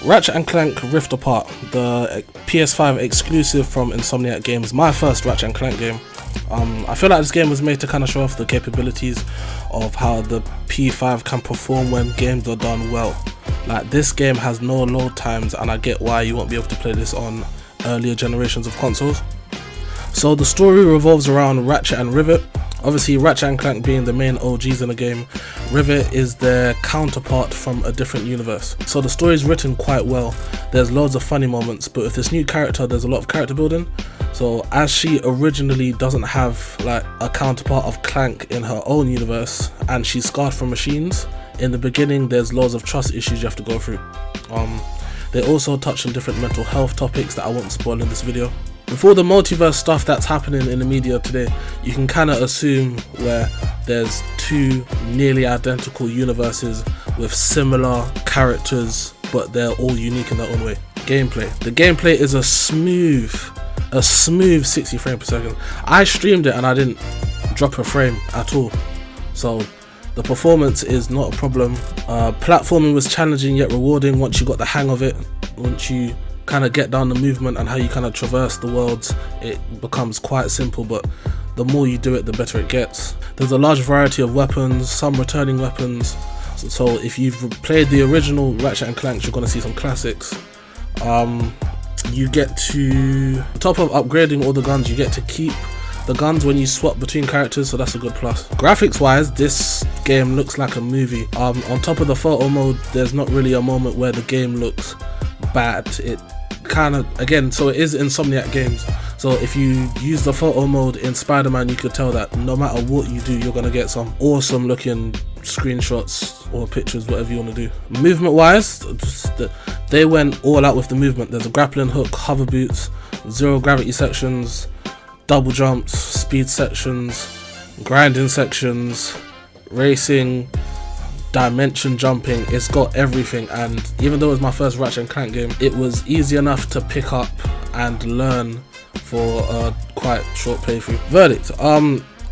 Ratchet and Clank Rift Apart, the PS5 exclusive from Insomniac Games, my first Ratchet and Clank game. I feel like this game was made to kind of show off the capabilities of how the P5 can perform when games are done well. Like, this game has no load times, and I get why you won't be able to play this on earlier generations of consoles. So the story revolves around Ratchet and Rivet. Obviously, Ratchet and Clank being the main OGs in the game, Rivet is their counterpart from a different universe. So the story is written quite well, there's loads of funny moments, but with this new character there's a lot of character building. So as she originally doesn't have like a counterpart of Clank in her own universe, and she's scarred from machines, in the beginning there's loads of trust issues you have to go through. They also touch on different mental health topics that I won't spoil in this video. With all the multiverse stuff that's happening in the media today, you can kind of assume where there's two nearly identical universes with similar characters, but they're all unique in their own way. Gameplay. The gameplay is a smooth 60 frames per second. I streamed it and I didn't drop a frame at all. So the performance is not a problem. Platforming was challenging yet rewarding once you got the hang of it. Once you kind of get down the movement and how you kind of traverse the worlds, it becomes quite simple, but the more you do it, the better it gets. There's a large variety of weapons, some returning weapons. So if you've played the original Ratchet and Clank, you're going to see some classics. You get to, on top of upgrading all the guns, you get to keep the guns when you swap between characters, so that's a good plus. Graphics wise, this game looks like a movie. On top of the photo mode, there's not really a moment where the game looks bad. It kind of, again, so it is Insomniac Games, so if you use the photo mode in Spider-Man, you could tell that no matter what you do, you're gonna get some awesome looking screenshots or pictures, whatever you want to do. Movement wise, they went all out with the movement. There's a grappling hook, hover boots, zero gravity sections, double jumps, speed sections, grinding sections, racing, dimension jumping. It's got everything, and even though it was my first Ratchet and Clank game, it was easy enough to pick up and learn for a quite short playthrough. Verdict.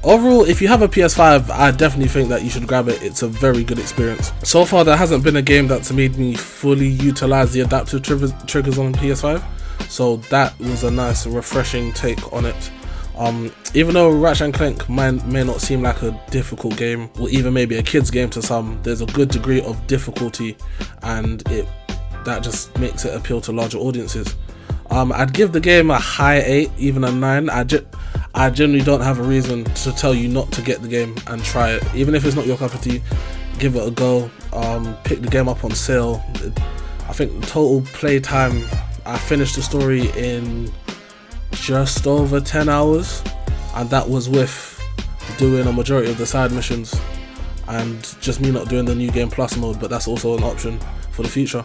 Overall, if you have a PS5, I definitely think that you should grab it. It's a very good experience. So far, there hasn't been a game that's made me fully utilize the adaptive triggers on PS5, so that was a nice refreshing take on it. Even though Ratchet and Clank may not seem like a difficult game, or even maybe a kid's game to some, there's a good degree of difficulty, and that just makes it appeal to larger audiences. I'd give the game a high 8, even a 9. I generally don't have a reason to tell you not to get the game and try it. Even if it's not your cup of tea, give it a go. Pick the game up on sale. I think the total play time, I finished the story in just over 10 hours, and that was with doing a majority of the side missions and just me not doing the new game plus mode, but that's also an option for the future.